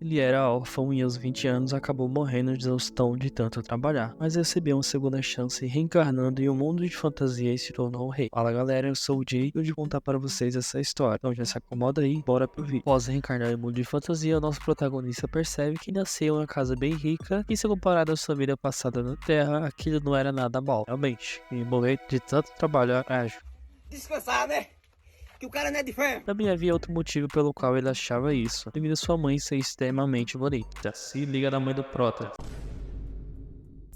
Ele era órfão e aos 20 anos acabou morrendo de exaustão de tanto trabalhar, mas recebeu uma segunda chance reencarnando em um mundo de fantasia e se tornou um rei. Fala galera, eu sou o Jay e eu vou contar para vocês essa história. Então já se acomoda aí, bora pro vídeo. Após reencarnar em um mundo de fantasia, o nosso protagonista percebe que nasceu em uma casa bem rica e se comparado à sua vida passada na Terra, aquilo não era nada mal. Realmente, e morrer de tanto trabalhar, acho. Descansar, né? Que o cara não é de ferro. Também havia outro motivo pelo qual ele achava isso, devido a sua mãe ser extremamente bonita. Se liga na mãe do prota.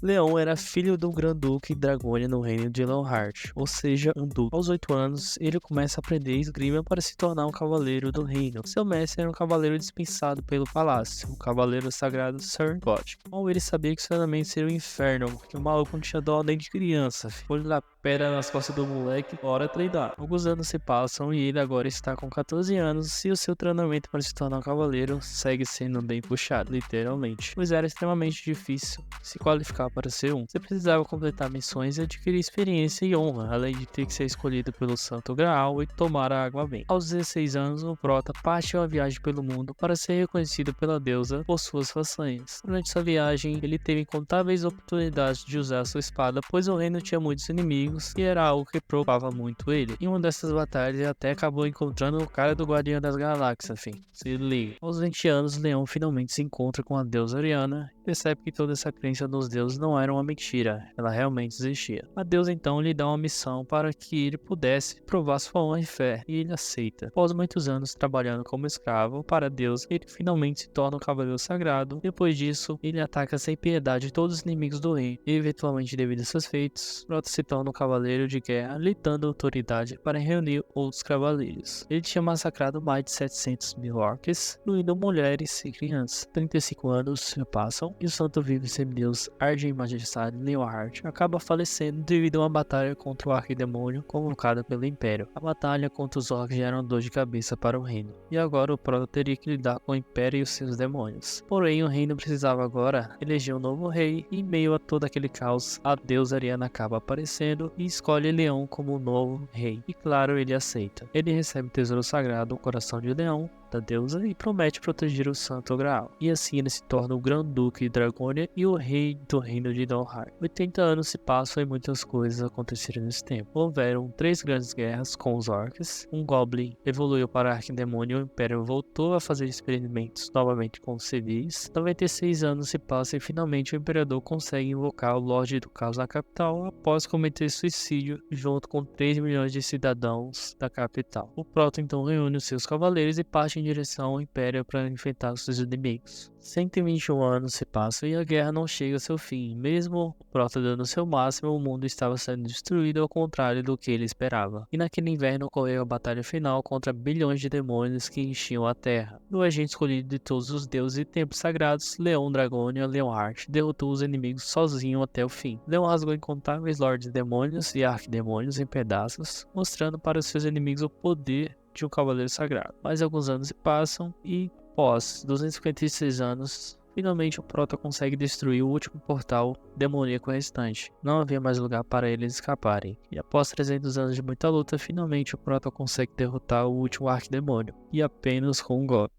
Leão era filho do Grande-Duque Dragônia no reino de Leonhardt, ou seja, um duque. Aos 8 anos, ele começa a aprender esgrima para se tornar um cavaleiro do reino. Seu mestre era um cavaleiro dispensado pelo palácio, o cavaleiro sagrado Sir Godric. Mal ele sabia que isso realmente seria o inferno, porque o maluco não tinha dó nem de criança. Olho da pedra nas costas do moleque, bora treinar. Alguns anos se passam e ele agora está com 14 anos e o seu treinamento para se tornar um cavaleiro segue sendo bem puxado, literalmente. Pois era extremamente difícil se qualificar para ser um. Você precisava completar missões e adquirir experiência e honra, além de ter que ser escolhido pelo Santo Graal e tomar a água bem. Aos 16 anos, o prota parte em uma viagem pelo mundo para ser reconhecido pela deusa por suas façanhas. Durante sua viagem, ele teve incontáveis oportunidades de usar sua espada, pois o reino tinha muitos inimigos e era algo que preocupava muito ele. Em uma dessas batalhas, ele até acabou encontrando o cara do Guardião das Galáxias, enfim. Se liga. Aos 20 anos, Leão finalmente se encontra com a deusa Ariana e percebe que toda essa crença nos deuses não era uma mentira, ela realmente existia. A deusa então lhe dá uma missão para que ele pudesse provar sua honra e fé, e ele aceita. Após muitos anos trabalhando como escravo para Deus, ele finalmente se torna um cavaleiro sagrado. Depois disso, ele ataca sem piedade todos os inimigos do reino, e eventualmente devido a seus feitos, Prota se torna um cavaleiro de guerra, lhe dando autoridade para reunir outros cavaleiros. Ele tinha massacrado mais de 700 mil orcs, incluindo mulheres e crianças. 35 anos se passam, e o santo vivo semideus Arden Majestário Leonhardt acaba falecendo devido a uma batalha contra o arquidemônio convocada pelo Império. A batalha contra os orcs já era uma dor de cabeça para o reino, e agora o Prota teria que lidar com o Império e os seus demônios. Porém, o reino precisava agora eleger um novo rei, e em meio a todo aquele caos, a deusa Ariana acaba aparecendo e escolhe Leão como o novo rei. E claro, ele aceita. Ele recebe o tesouro sagrado, o coração de Leão, da deusa, e promete proteger o Santo Graal. E assim ele se torna o Grande-Duque de Dragônia e o rei do reino de Leonhardt. 80 anos se passam e muitas coisas aconteceram nesse tempo. Houveram 3 grandes guerras com os orcs, um Goblin evoluiu para Arquidemônio e o Império voltou a fazer experimentos novamente com os civis. 96 anos se passam e finalmente o Imperador consegue invocar o Lorde do Caos na capital após cometer suicídio junto com 3 milhões de cidadãos da capital. O Prota então reúne os seus cavaleiros e parte em direção ao Império para enfrentar seus inimigos. 121 anos se passam e a guerra não chega ao seu fim. Mesmo o Prota dando seu máximo, o mundo estava sendo destruído ao contrário do que ele esperava. E naquele inverno ocorreu a batalha final contra bilhões de demônios que enchiam a Terra. O agente escolhido de todos os deuses e templos sagrados, Leão Dragônia Leonhardt, derrotou os inimigos sozinho até o fim. Leão rasgou incontáveis lordes demônios e arquidemônios em pedaços, mostrando para os seus inimigos o poder de um cavaleiro sagrado. Mais alguns anos se passam e, após 256 anos, finalmente o Prota consegue destruir o último portal demoníaco restante. Não havia mais lugar para eles escaparem. E após 300 anos de muita luta, finalmente o Prota consegue derrotar o último arquidemônio. E apenas com um golpe.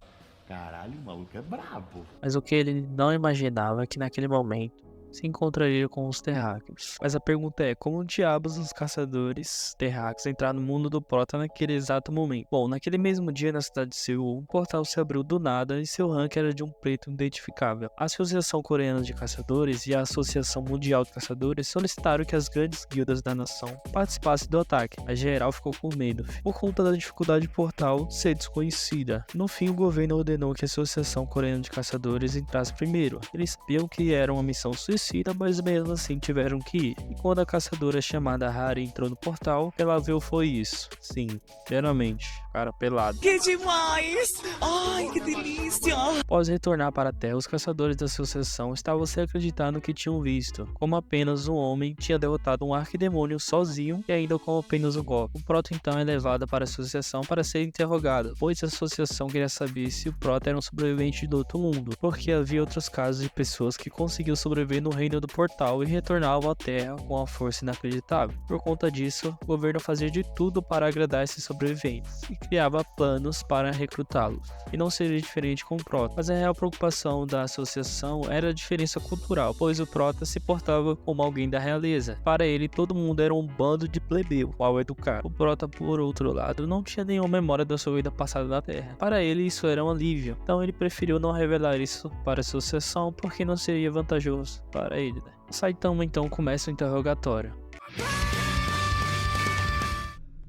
Caralho, o maluco é brabo. Mas o que ele não imaginava é que naquele momento se encontraria com os terráqueos. Mas a pergunta é, como diabos os caçadores terráqueos entraram no mundo do Prota naquele exato momento? Bom, naquele mesmo dia na cidade de Seul, um portal se abriu do nada e seu rank era de um preto identificável. A Associação Coreana de Caçadores e a Associação Mundial de Caçadores solicitaram que as grandes guildas da nação participassem do ataque, mas geral ficou com medo, por conta da dificuldade do portal ser desconhecida. No fim, o governo ordenou que a Associação Coreana de Caçadores entrasse primeiro. Eles sabiam que era uma missão suicida, mas mesmo assim tiveram que ir. E quando a caçadora chamada Hari entrou no portal, ela viu foi isso. Sim, geralmente, cara pelado. Que demais! Ai, que delícia! Após retornar para a Terra, os caçadores da associação estavam sem acreditar no que tinham visto, como apenas um homem tinha derrotado um arquidemônio sozinho e ainda com apenas um golpe. O Prota então é levado para a associação para ser interrogado, pois a associação queria saber se o Prota era um sobrevivente do outro mundo, porque havia outros casos de pessoas que conseguiam sobreviver no reino do portal e retornavam à Terra com uma força inacreditável. Por conta disso, o governo fazia de tudo para agradar esses sobreviventes e criava planos para recrutá-los. E não seria diferente com o Prota, mas a real preocupação da associação era a diferença cultural, pois o Prota se portava como alguém da realeza. Para ele, todo mundo era um bando de plebeu mal educado. O Prota, por outro lado, não tinha nenhuma memória da sua vida passada na Terra. Para ele, isso era um alívio, então ele preferiu não revelar isso para a associação porque não seria vantajoso para ele, né? Saitama então começa o interrogatório.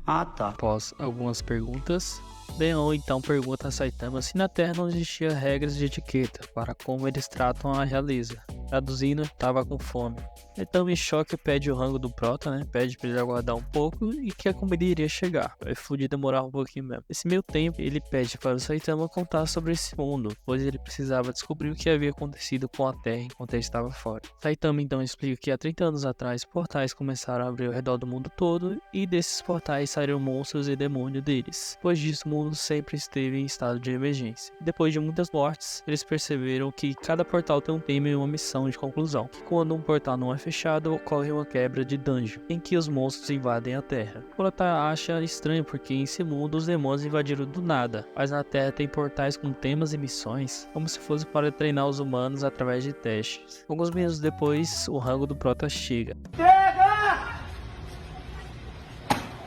Ah, tá. Após algumas perguntas, Leon então pergunta a Saitama se na Terra não existia regras de etiqueta para como eles tratam a realeza. Traduzindo, estava com fome. Saitama em choque pede o rango do Prota, né? Pede para ele aguardar um pouco e que a comida iria chegar. Vai fugir demorar um pouquinho mesmo. Nesse meio tempo, ele pede para o Saitama contar sobre esse mundo, pois ele precisava descobrir o que havia acontecido com a Terra enquanto ele estava fora. Saitama então explica que há 30 anos atrás, portais começaram a abrir ao redor do mundo todo e desses portais saíram monstros e demônios deles. Depois disso, o mundo sempre esteve em estado de emergência. Depois de muitas mortes, eles perceberam que cada portal tem um tema e uma missão de conclusão. Que quando um portal não é fechado, ocorre uma quebra de dungeon, em que os monstros invadem a Terra. O Prota acha estranho porque em esse mundo os demônios invadiram do nada, mas na Terra tem portais com temas e missões, como se fosse para treinar os humanos através de testes. Alguns minutos depois, o rango do Prota chega.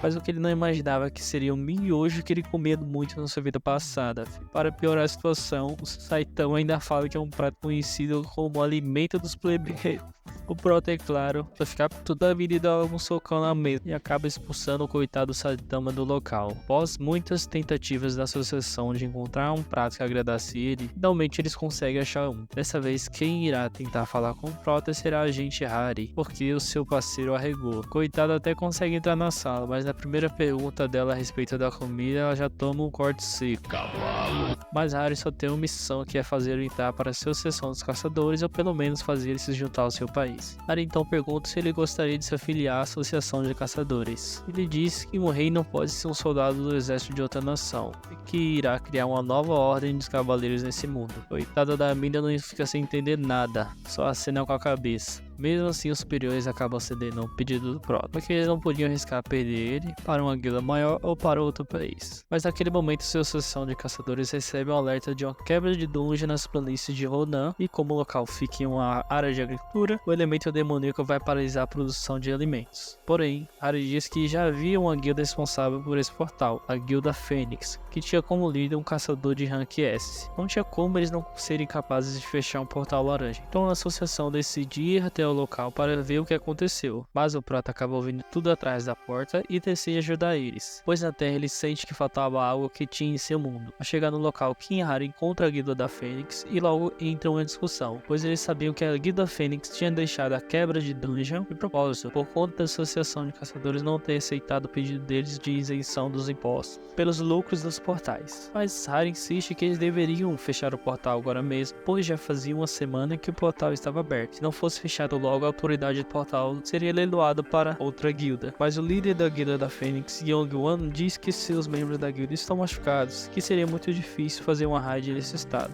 Mas o que ele não imaginava que seria um miojo que ele comia muito na sua vida passada. Para piorar a situação, o Saitama ainda fala que é um prato conhecido como alimento dos plebeios. O Prota, é claro, vai ficar toda a vida e dar um socão na mesa e acaba expulsando o coitado Saitama do local. Após muitas tentativas da associação de encontrar um prato que agradasse ele, finalmente eles conseguem achar um. Dessa vez, quem irá tentar falar com o Prota será a agente Hari, porque o seu parceiro arregou. Coitado até consegue entrar na sala, mas na primeira pergunta dela a respeito da comida, ela já toma um corte seco. Cavalo! Mas Hari só tem uma missão que é fazer ele entrar para a Associação dos Caçadores ou pelo menos fazer ele se juntar ao seu país. Hari então pergunta se ele gostaria de se afiliar à Associação de Caçadores. Ele diz que um rei não pode ser um soldado do exército de outra nação e que irá criar uma nova ordem dos cavaleiros nesse mundo. Coitada da mina não fica sem entender nada, só acena com a cabeça. Mesmo assim, os superiores acabam cedendo ao pedido do Prota, porque eles não podiam arriscar perder ele para uma guilda maior ou para outro país. Mas naquele momento, sua associação de caçadores recebe um alerta de uma quebra de dungeon nas planícies de Ronan, e como o local fica em uma área de agricultura, o elemento demoníaco vai paralisar a produção de alimentos. Porém, Hari diz que já havia uma guilda responsável por esse portal, a Guilda Fênix, que tinha como líder um caçador de rank S. Não tinha como eles não serem capazes de fechar um portal laranja. Então a associação decide ir até o local para ver o que aconteceu, mas o Prota acaba ouvindo tudo atrás da porta e decide ajudar eles, pois na Terra ele sente que faltava algo que tinha em seu mundo. Ao chegar no local, Kim e Hari encontram a Guilda da Fênix e logo entram em discussão, pois eles sabiam que a Guilda Fênix tinha deixado a quebra de dungeon de propósito, por conta da Associação de Caçadores não ter aceitado o pedido deles de isenção dos impostos pelos lucros dos portais. Mas Hari insiste que eles deveriam fechar o portal agora mesmo, pois já fazia uma semana que o portal estava aberto. Se não fosse fechado logo, a autoridade do portal seria leiloada para outra guilda. Mas o líder da Guilda da Fênix, Yong-Wan, diz que seus membros da guilda estão machucados, que seria muito difícil fazer uma raid nesse estado.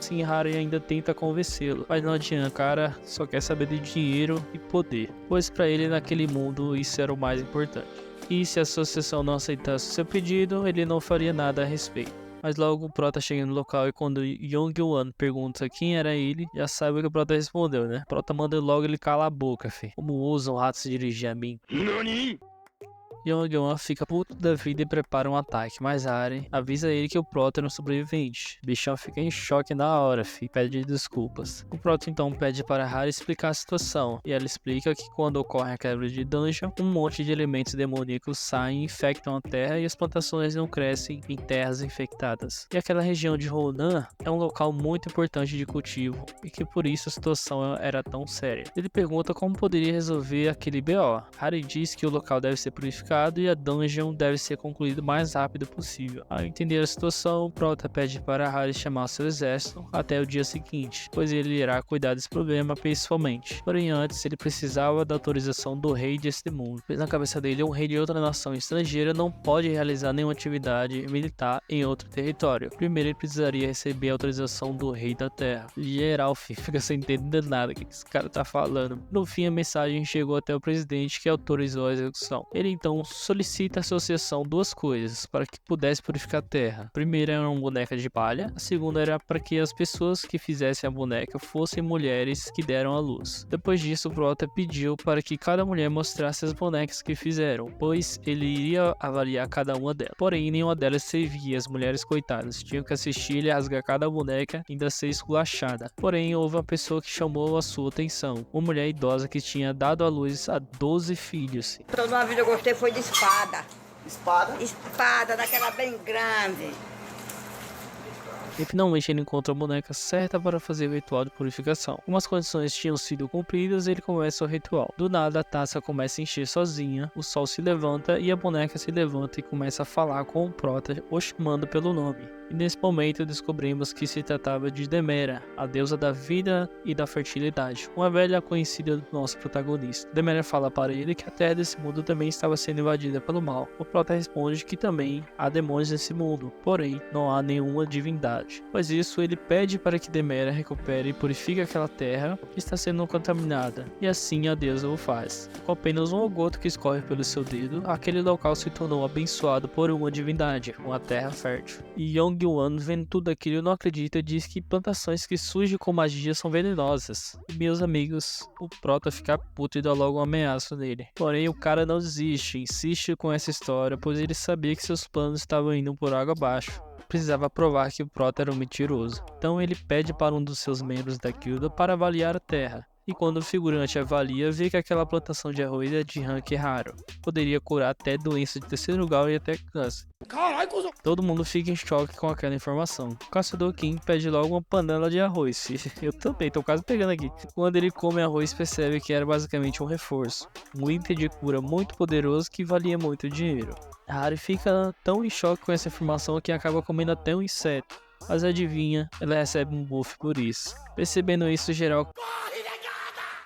Sim, Hari ainda tenta convencê-lo, mas não adianta, o cara só quer saber de dinheiro e poder, pois para ele naquele mundo isso era o mais importante. E se a associação não aceitasse seu pedido, ele não faria nada a respeito. Mas logo o Prota chega no local e quando Yong-Wan pergunta quem era ele, já sabe o que o Prota respondeu, né? O Prota manda logo ele calar a boca, fi. Como ousa um rato se dirigir a mim? NANI? Yong-Wan fica puto da vida e prepara um ataque, mas Hari avisa ele que o Prota era um sobrevivente. O bichão fica em choque na hora, e pede desculpas. O Prota então pede para Hari explicar a situação, e ela explica que quando ocorre a quebra de dungeon, um monte de elementos demoníacos saem e infectam a terra e as plantações não crescem em terras infectadas. E aquela região de Ronan é um local muito importante de cultivo, e que por isso a situação era tão séria. Ele pergunta como poderia resolver aquele BO. Hari diz que o local deve ser purificado complicado e a dungeon deve ser concluída o mais rápido possível. Ao entender a situação, Prota pede para Harry chamar seu exército até o dia seguinte, pois ele irá cuidar desse problema pessoalmente. Porém, antes ele precisava da autorização do rei deste mundo, pois na cabeça dele um rei de outra nação estrangeira não pode realizar nenhuma atividade militar em outro território. Primeiro ele precisaria receber a autorização do rei da terra. Geral, fica sem entender nada que esse cara tá falando. No fim, a mensagem chegou até o presidente, que autorizou a execução. Ele então solicita à associação duas coisas para que pudesse purificar a terra. A primeira era uma boneca de palha, a segunda era para que as pessoas que fizessem a boneca fossem mulheres que deram à luz. Depois disso, Prota pediu para que cada mulher mostrasse as bonecas que fizeram, pois ele iria avaliar cada uma delas. Porém, nenhuma delas servia, as mulheres coitadas tinham que assistir ele rasgar cada boneca e ainda ser esculachada. Porém, houve uma pessoa que chamou a sua atenção, uma mulher idosa que tinha dado à luz a 12 filhos. Toda uma vida eu gostei foi de espada. Espada? Espada, daquela bem grande. E finalmente ele encontra a boneca certa para fazer o ritual de purificação. Como as condições tinham sido cumpridas, ele começa o ritual. Do nada a taça começa a encher sozinha, o sol se levanta e a boneca se levanta e começa a falar com o Prota, o chamando pelo nome. E nesse momento descobrimos que se tratava de Demera, a deusa da vida e da fertilidade, uma velha conhecida do nosso protagonista. Demera fala para ele que a terra desse mundo também estava sendo invadida pelo mal. O Prota responde que também há demônios nesse mundo, porém não há nenhuma divindade. Após isso, ele pede para que Demera recupere e purifique aquela terra que está sendo contaminada, e assim a deusa o faz. Com apenas um goto que escorre pelo seu dedo, aquele local se tornou abençoado por uma divindade, uma terra fértil. E Yong-Wan, vendo tudo aquilo, não acredita e diz que plantações que surgem com magia são venenosas. E meus amigos, o Prota fica puto e dá logo uma ameaça nele. Porém, o cara não desiste, insiste com essa história, pois ele sabia que seus planos estavam indo por água abaixo. Precisava provar que o Prota era um mentiroso. Então ele pede para um dos seus membros da guilda para avaliar a terra. E quando o figurante avalia, vê que aquela plantação de arroz é de rank raro. Poderia curar até doença de terceiro grau e até câncer. Caralho, cuzão. Todo mundo fica em choque com aquela informação. O caçador King pede logo uma panela de arroz. Eu também, tô quase pegando aqui. Quando ele come arroz, percebe que era basicamente um reforço. Um item de cura muito poderoso que valia muito dinheiro. Harry fica tão em choque com essa informação que acaba comendo até um inseto. Mas adivinha, ela recebe um buff por isso. Percebendo isso, geral...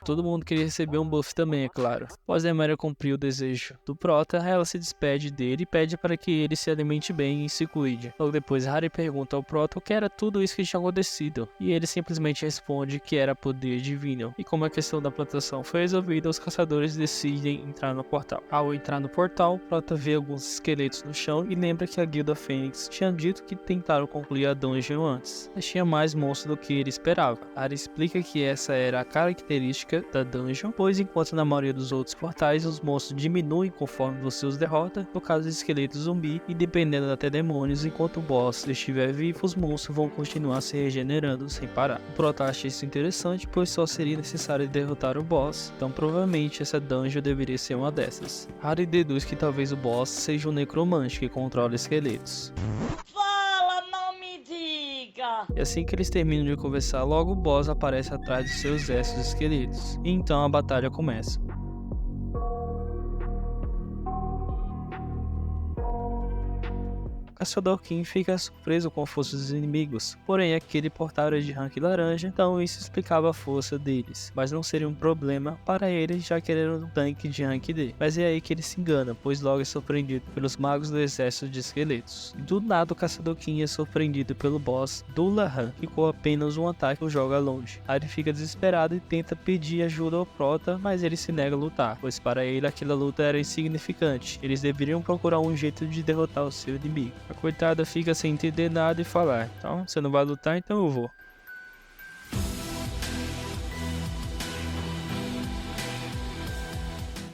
Todo mundo queria receber um buff também, é claro. Após Demera cumprir o desejo do Prota, ela se despede dele e pede para que ele se alimente bem e se cuide. Logo depois, Harry pergunta ao Prota o que era tudo isso que tinha acontecido, e ele simplesmente responde que era poder divino. E como a questão da plantação foi resolvida, os caçadores decidem entrar no portal. Ao entrar no portal, Prota vê alguns esqueletos no chão e lembra que a Guilda Fênix tinha dito que tentaram concluir a dungeon antes, mas tinha mais monstros do que ele esperava. Harry explica que essa era a característica da dungeon, pois enquanto na maioria dos outros portais os monstros diminuem conforme você os derrota, no caso de esqueleto zumbi, e dependendo até demônios, enquanto o boss estiver vivo, os monstros vão continuar se regenerando sem parar. O Prota acha isso interessante, pois só seria necessário derrotar o boss, então provavelmente essa dungeon deveria ser uma dessas. Harry deduz que talvez o boss seja um necromante que controla esqueletos. E assim que eles terminam de conversar, logo o boss aparece atrás dos seus exércitos esqueletos. E então a batalha começa. Caçador King fica surpreso com a força dos inimigos, porém aquele portal era de rank laranja, então isso explicava a força deles, mas não seria um problema para eles, já que ele era um tanque de rank D. Mas é aí que ele se engana, pois logo é surpreendido pelos magos do exército de esqueletos. Do nada o Caçador King é surpreendido pelo boss Dullahan, que com apenas um ataque o joga longe. Harry fica desesperado e tenta pedir ajuda ao Prota, mas ele se nega a lutar, pois para ele aquela luta era insignificante, eles deveriam procurar um jeito de derrotar o seu inimigo. A coitada fica sem entender nada e falar: então, você não vai lutar, então eu vou.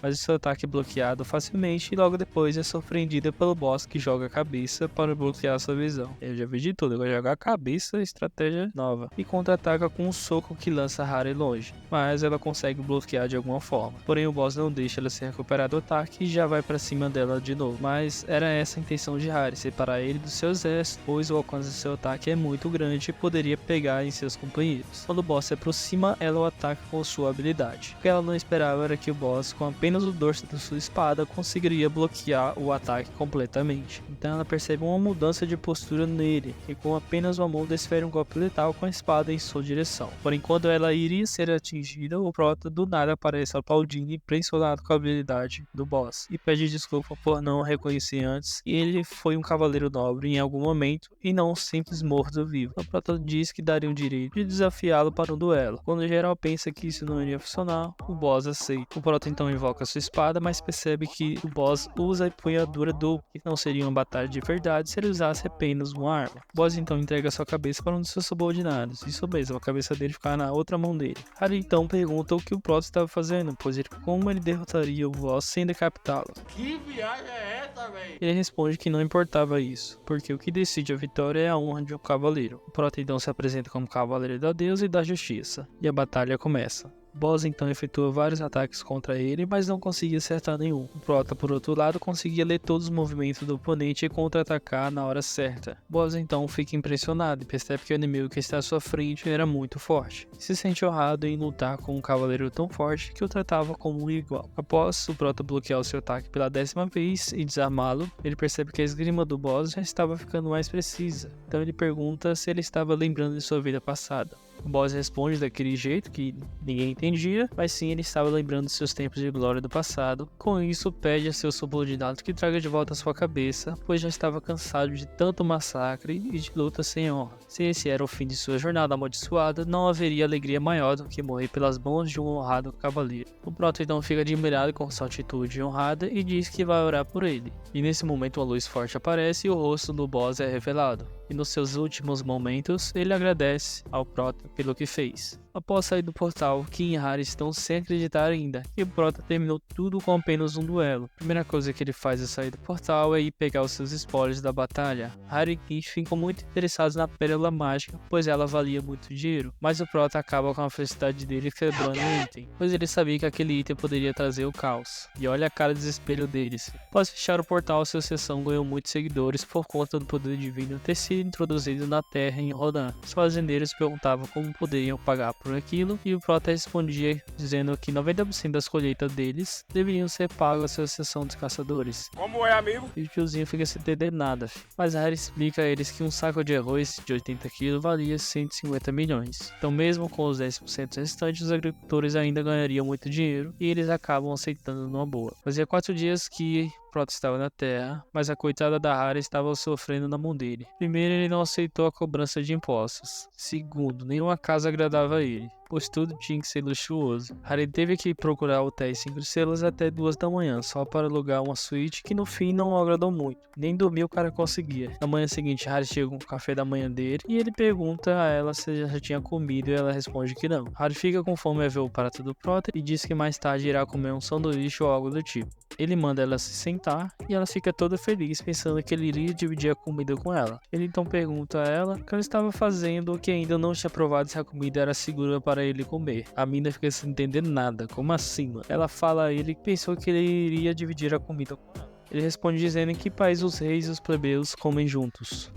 Mas o seu ataque é bloqueado facilmente e logo depois é surpreendida pelo boss que joga a cabeça para bloquear sua visão. Eu já vi de tudo, agora jogar a cabeça, estratégia nova. E contra-ataca com um soco que lança Harry longe, mas ela consegue bloquear de alguma forma. Porém o boss não deixa ela se recuperar do ataque e já vai para cima dela de novo. Mas era essa a intenção de Harry, separar ele do seu exército, pois o alcance do seu ataque é muito grande e poderia pegar em seus companheiros. Quando o boss se aproxima, ela o ataca com sua habilidade. O que ela não esperava era que o boss, com apenas apenas o dorso de sua espada conseguiria bloquear o ataque completamente. Então ela percebe uma mudança de postura nele, e com apenas uma mão desfere um golpe letal com a espada em sua direção. Porém, quando ela iria ser atingida, o Prota do nada aparece aplaudindo e impressionado com a habilidade do boss, e pede desculpa por não o reconhecer antes, e ele foi um cavaleiro nobre em algum momento e não um simples morto-vivo. O Prota diz que daria o direito de desafiá-lo para um duelo. Quando o geral pensa que isso não iria funcionar, o boss aceita. O Prota então invoca sua espada, mas percebe que o boss usa a empunhadura dupla, que não seria uma batalha de verdade se ele usasse apenas uma arma. O boss então entrega sua cabeça para um dos seus subordinados, isso mesmo, a cabeça dele ficar na outra mão dele. Harry então pergunta o que o Prota estava fazendo, pois como ele derrotaria o boss sem decapitá-lo. Que viagem é essa, velho? Ele responde que não importava isso, porque o que decide a vitória é a honra de um cavaleiro. O Prota então se apresenta como cavaleiro da deusa e da justiça, e a batalha começa. O boss então efetua vários ataques contra ele, mas não conseguia acertar nenhum. O Prota, por outro lado, conseguia ler todos os movimentos do oponente e contra-atacar na hora certa. O boss então fica impressionado e percebe que o inimigo que está à sua frente era muito forte. Se sente honrado em lutar com um cavaleiro tão forte que o tratava como um igual. Após o Prota bloquear o seu ataque pela 10ª vez e desarmá-lo, ele percebe que a esgrima do boss já estava ficando mais precisa. Então ele pergunta se ele estava lembrando de sua vida passada. O boss responde daquele jeito que ninguém entendia, mas sim ele estava lembrando de seus tempos de glória do passado. Com isso, pede a seu subordinado que traga de volta a sua cabeça, pois já estava cansado de tanto massacre e de luta sem honra. Se esse era o fim de sua jornada amaldiçoada, não haveria alegria maior do que morrer pelas mãos de um honrado cavaleiro. O Prota então fica admirado com sua atitude honrada e diz que vai orar por ele. E nesse momento uma luz forte aparece e o rosto do boss é revelado. E nos seus últimos momentos, ele agradece ao Prota pelo que fez. Após sair do portal, Kim e Harry estão sem acreditar ainda que o Prota terminou tudo com apenas um duelo. A primeira coisa que ele faz ao sair do portal é ir pegar os seus spoilers da batalha. Harry e Kim ficam muito interessados na pérola mágica, pois ela valia muito dinheiro, mas o Prota acaba com a felicidade dele quebrando o item, pois ele sabia que aquele item poderia trazer o caos. E olha a cara de desespero deles. Após fechar o portal, sua seção ganhou muitos seguidores por conta do poder divino ter sido introduzido na Terra em Rodan. Os fazendeiros perguntavam como poderiam pagar por aquilo, e o Prota respondia dizendo que 90% das colheitas deles deveriam ser pagas à sua seção dos caçadores. Como é, amigo? E o tiozinho fica sem entender nada, mas Harry explica a eles que um saco de arroz de 80 kg valia 150 milhões. Então mesmo com os 10% restantes, os agricultores ainda ganhariam muito dinheiro, e eles acabam aceitando numa boa. Fazia 4 dias que Prota estava na Terra, mas a coitada da Harry estava sofrendo na mão dele. Primeiro, ele não aceitou a cobrança de impostos. Segundo, nenhuma casa agradava a ele, pois tudo tinha que ser luxuoso. Harry teve que procurar hotéis 5 estrelas até 2 da manhã, só para alugar uma suíte que no fim não agradou muito. Nem dormir o cara conseguia. Na manhã seguinte, Harry chega com o café da manhã dele e ele pergunta a ela se já tinha comido e ela responde que não. Harry fica com fome a ver o prato do Prota e diz que mais tarde irá comer um sanduíche ou algo do tipo. Ele manda ela se sentar e ela fica toda feliz pensando que ele iria dividir a comida com ela. Ele então pergunta a ela o que ela estava fazendo, que ainda não tinha provado se a comida era segura para ele comer. A mina fica sem entender nada, como assim, mano? Ela fala a ele que pensou que ele iria dividir a comida com ela. Ele responde dizendo em que país os reis e os plebeus comem juntos.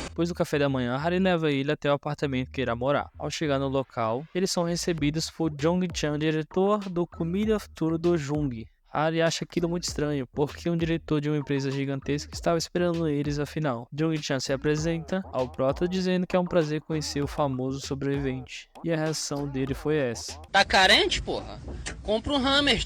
Depois do café da manhã, Harry leva ele até o apartamento que irá morar. Ao chegar no local, eles são recebidos por Jung-chan, diretor do Comida Futuro do Jung. Harry acha aquilo muito estranho, porque um diretor de uma empresa gigantesca estava esperando eles afinal. Jung-chan se apresenta ao Prota dizendo que é um prazer conhecer o famoso sobrevivente. E a reação dele foi essa. Tá carente, porra? Compra um Hammer.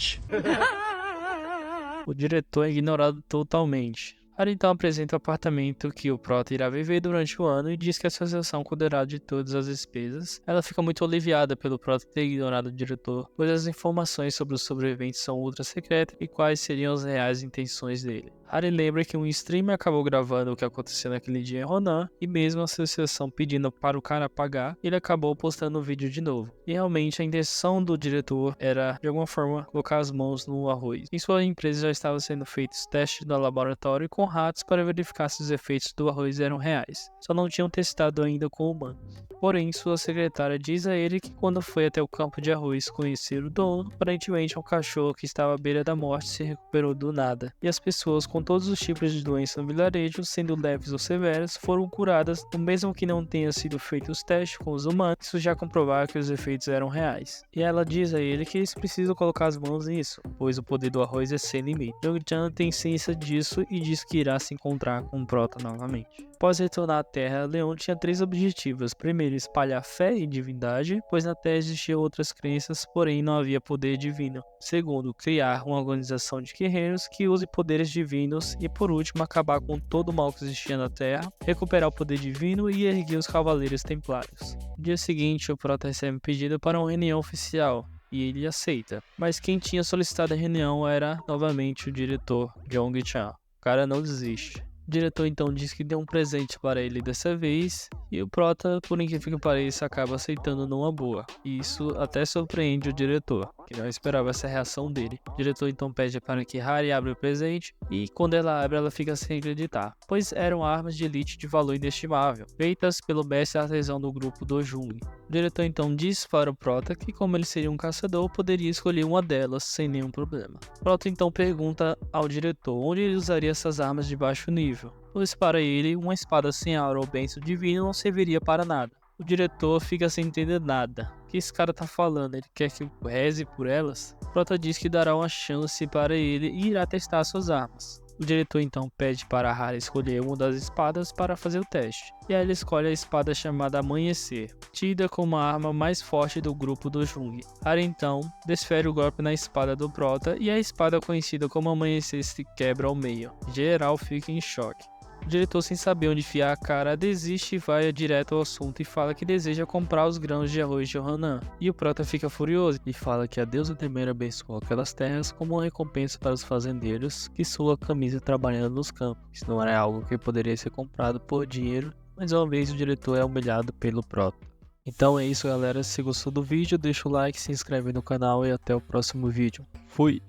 O diretor é ignorado totalmente. Harry então apresenta o apartamento que o Prota irá viver durante o ano e diz que a associação cuidará de todas as despesas. Ela fica muito aliviada pelo Prota ter ignorado o diretor, pois as informações sobre os sobreviventes são ultra secretas e quais seriam as reais intenções dele. Harry lembra que um streamer acabou gravando o que aconteceu naquele dia em Ronan, e mesmo a associação pedindo para o cara pagar, ele acabou postando o vídeo de novo. E realmente a intenção do diretor era, de alguma forma, colocar as mãos no arroz. Em sua empresa já estavam sendo feitos testes no laboratório com ratos para verificar se os efeitos do arroz eram reais. Só não tinham testado ainda com humanos. Porém, sua secretária diz a ele que quando foi até o campo de arroz conhecer o dono, aparentemente um cachorro que estava à beira da morte se recuperou do nada, e as pessoas com todos os tipos de doença no vilarejo, sendo leves ou severas, foram curadas, mesmo que não tenha sido feito os testes com os humanos, isso já comprovava que os efeitos eram reais. E ela diz a ele que eles precisam colocar as mãos nisso, pois o poder do arroz é sem limite. Young-chan tem ciência disso e diz que irá se encontrar com o Prota novamente. Após retornar à Terra, Leon tinha 3 objetivos. Primeiro, espalhar fé e divindade, pois na Terra existiam outras crenças, porém não havia poder divino. Segundo, criar uma organização de guerreiros que use poderes divinos. E por último, acabar com todo o mal que existia na Terra, recuperar o poder divino e erguer os Cavaleiros Templários. No dia seguinte, o Prota recebe um pedido para uma reunião oficial, e ele aceita. Mas quem tinha solicitado a reunião era, novamente, o diretor, Young-chan. O cara não desiste. O diretor então diz que deu um presente para ele dessa vez, e o Prota, por incrível que pareça, acaba aceitando numa boa. E isso até surpreende o diretor, que não esperava essa reação dele. O diretor então pede para que Hari abra o presente, e quando ela abre, ela fica sem acreditar, pois eram armas de elite de valor inestimável, feitas pelo mestre artesão do grupo do Jung. O diretor então diz para o Prota que, como ele seria um caçador, poderia escolher uma delas sem nenhum problema. O Prota então pergunta ao diretor onde ele usaria essas armas de baixo nível, pois para ele, uma espada sem aura ou bênção divino não serviria para nada. O diretor fica sem entender nada. O que esse cara tá falando? Ele quer que eu reze por elas? O Prota diz que dará uma chance para ele e irá testar suas armas. O diretor então pede para Hari escolher uma das espadas para fazer o teste, e aí ele escolhe a espada chamada Amanhecer, tida como a arma mais forte do grupo do Jung. Hari então desfere o golpe na espada do Prota e a espada conhecida como Amanhecer se quebra ao meio. Geral fica em choque. O diretor, sem saber onde enfiar a cara, desiste e vai direto ao assunto e fala que deseja comprar os grãos de arroz de Yohanan. E o Prota fica furioso e fala que a deusa Temer abençoou aquelas terras como uma recompensa para os fazendeiros que suam a camisa trabalhando nos campos. Isso não era algo que poderia ser comprado por dinheiro, mas uma vez o diretor é humilhado pelo Prota. Então é isso, galera. Se gostou do vídeo, deixa o like, se inscreve no canal e até o próximo vídeo. Fui!